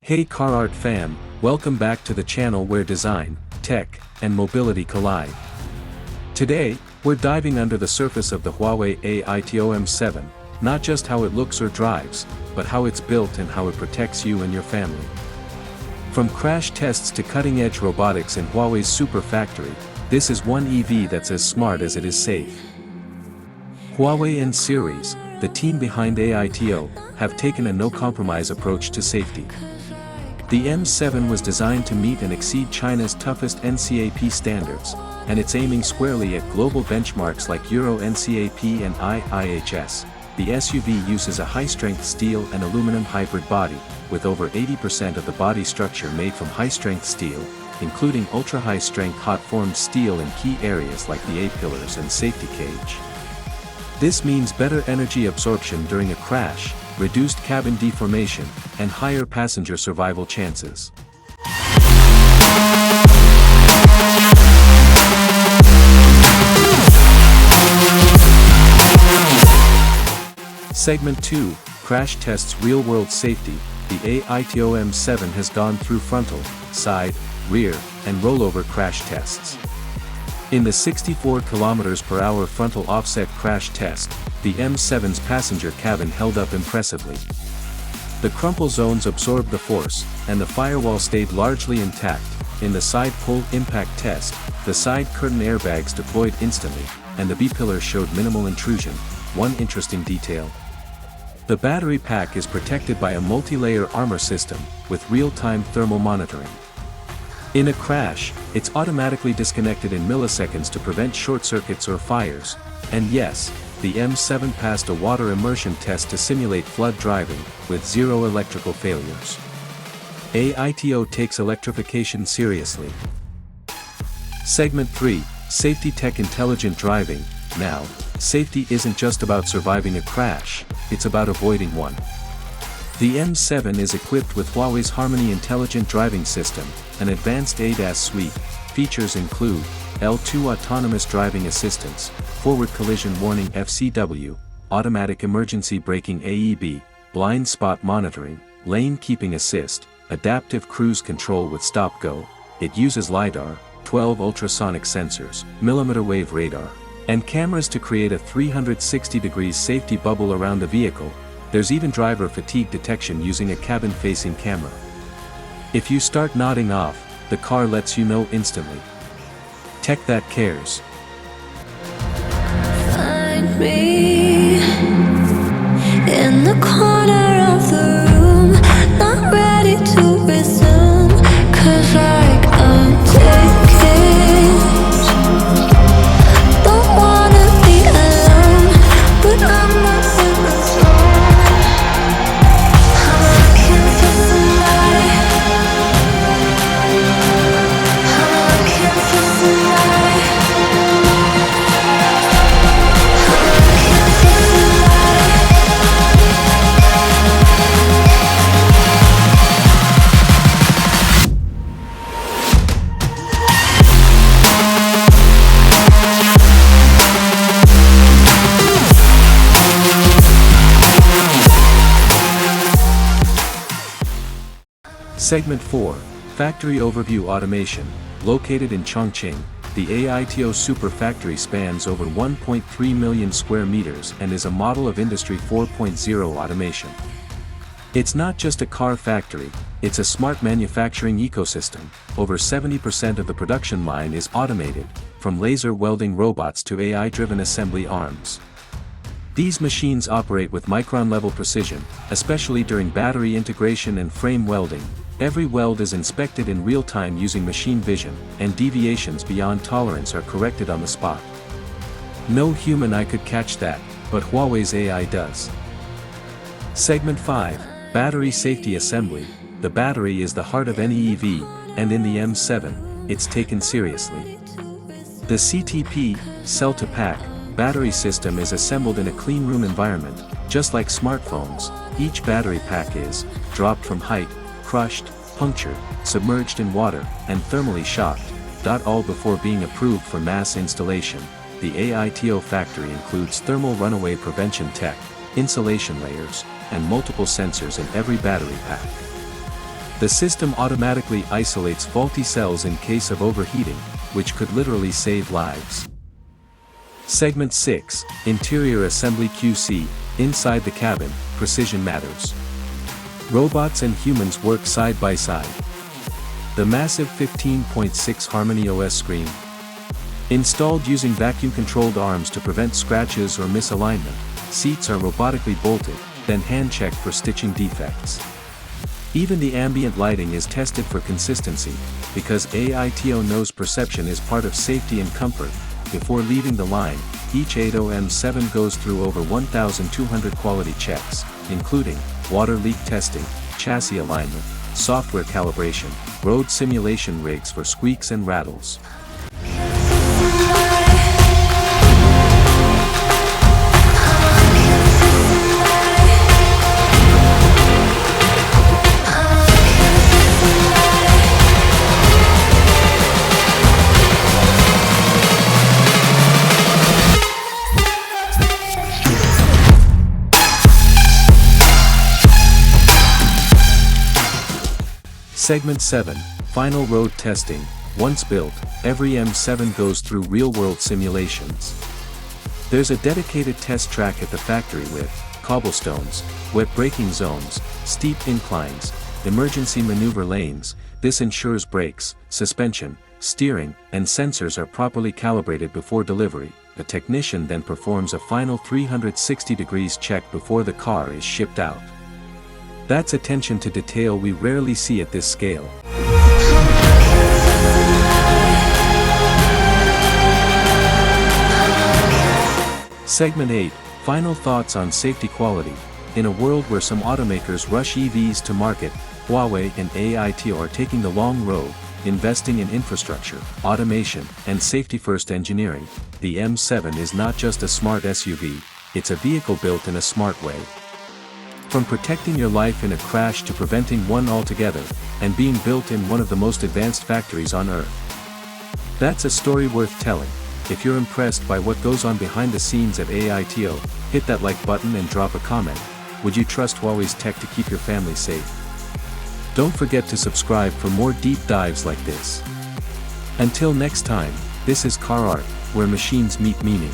Hey CarArt fam, welcome back to the channel where design, tech, and mobility collide. Today, we're diving under the surface of the Huawei AITO M7, not just how it looks or drives, but how it's built and how it protects you and your family. From crash tests to cutting-edge robotics in Huawei's super factory, this is one EV that's as smart as it is safe. Huawei N Series, the team behind AITO, have taken a no-compromise approach to safety. The M7 was designed to meet and exceed China's toughest NCAP standards, and it's aiming squarely at global benchmarks like Euro NCAP and IIHS. The SUV uses a high-strength steel and aluminum hybrid body, with over 80% of the body structure made from high-strength steel, including ultra-high-strength hot-formed steel in key areas like the A-pillars and safety cage. This means better energy absorption during a crash, reduced cabin deformation, and higher passenger survival chances. Segment 2, Crash Tests Real-World Safety. The AITO M7 has gone through frontal, side, rear, and rollover crash tests. In the 64 km/h frontal offset crash test, the M7's passenger cabin held up impressively. The crumple zones absorbed the force, and the firewall stayed largely intact. In the side pull impact test, the side curtain airbags deployed instantly, and the B-pillar showed minimal intrusion. One interesting detail: the battery pack is protected by a multi-layer armor system, with real-time thermal monitoring. In a crash, it's automatically disconnected in milliseconds to prevent short circuits or fires. And yes, the M7 passed a water immersion test to simulate flood driving, with zero electrical failures. AITO takes electrification seriously. Segment 3, Safety Tech Intelligent Driving. Now, safety isn't just about surviving a crash, it's about avoiding one. The M7 is equipped with Huawei's Harmony Intelligent Driving System, an advanced ADAS suite. Features include L2 Autonomous Driving Assistance, Forward Collision Warning FCW, Automatic Emergency Braking AEB, Blind Spot Monitoring, Lane Keeping Assist, Adaptive Cruise Control with Stop-Go. It uses LiDAR, 12 ultrasonic sensors, millimeter wave radar, and cameras to create a 360-degree safety bubble around the vehicle. There's even driver fatigue detection using a cabin-facing camera. If you start nodding off, the car lets you know instantly. Tech that cares. Find me in the corner of the room, not ready to resume, 'cause like I'm taking, don't wanna be alone, but I'm not in the zone. I'm looking for somebody, I'm looking for somebody, I'm looking for somebody. Segment 4, Factory Overview Automation. Located in Chongqing, the AITO Super Factory spans over 1.3 million square meters and is a model of Industry 4.0 automation. It's not just a car factory, it's a smart manufacturing ecosystem. Over 70% of the production line is automated, from laser welding robots to AI-driven assembly arms. These machines operate with micron-level precision, especially during battery integration and frame welding. Every weld is inspected in real time using machine vision, and deviations beyond tolerance are corrected on the spot. No human eye could catch that, but Huawei's AI does. Segment 5, Battery Safety Assembly. The battery is the heart of any EV, and in the M7, it's taken seriously. The CTP, cell-to-pack, battery system is assembled in a clean room environment. Just like smartphones, each battery pack is dropped from height, crushed, punctured, submerged in water, and thermally shocked, all before being approved for mass installation. The AITO factory includes thermal runaway prevention tech, insulation layers, and multiple sensors in every battery pack. The system automatically isolates faulty cells in case of overheating, which could literally save lives. Segment 6, Interior Assembly QC, Inside the cabin, precision matters. Robots and humans work side by side. The massive 15.6 HarmonyOS screen, installed using vacuum-controlled arms to prevent scratches or misalignment, seats are robotically bolted, then hand-checked for stitching defects. Even the ambient lighting is tested for consistency, because AITO knows perception is part of safety and comfort. Before leaving the line, each AITO M7 goes through over 1,200 quality checks, including water leak testing, chassis alignment, software calibration, road simulation rigs for squeaks and rattles. Segment 7, Final Road Testing. Once built, every M7 goes through real-world simulations. There's a dedicated test track at the factory with cobblestones, wet braking zones, steep inclines, emergency maneuver lanes. This ensures brakes, suspension, steering, and sensors are properly calibrated before delivery. The technician then performs a final 360 degrees check before the car is shipped out. That's attention to detail we rarely see at this scale. Segment 8, Final Thoughts on Safety Quality. In a world where some automakers rush EVs to market, Huawei and AITO are taking the long road, investing in infrastructure, automation, and safety-first engineering. The M7 is not just a smart SUV, it's a vehicle built in a smart way. From protecting your life in a crash to preventing one altogether, and being built in one of the most advanced factories on Earth. That's a story worth telling. If you're impressed by what goes on behind the scenes at AITO, hit that like button and drop a comment. Would you trust Huawei's tech to keep your family safe? Don't forget to subscribe for more deep dives like this. Until next time, this is CarArt, where machines meet meaning.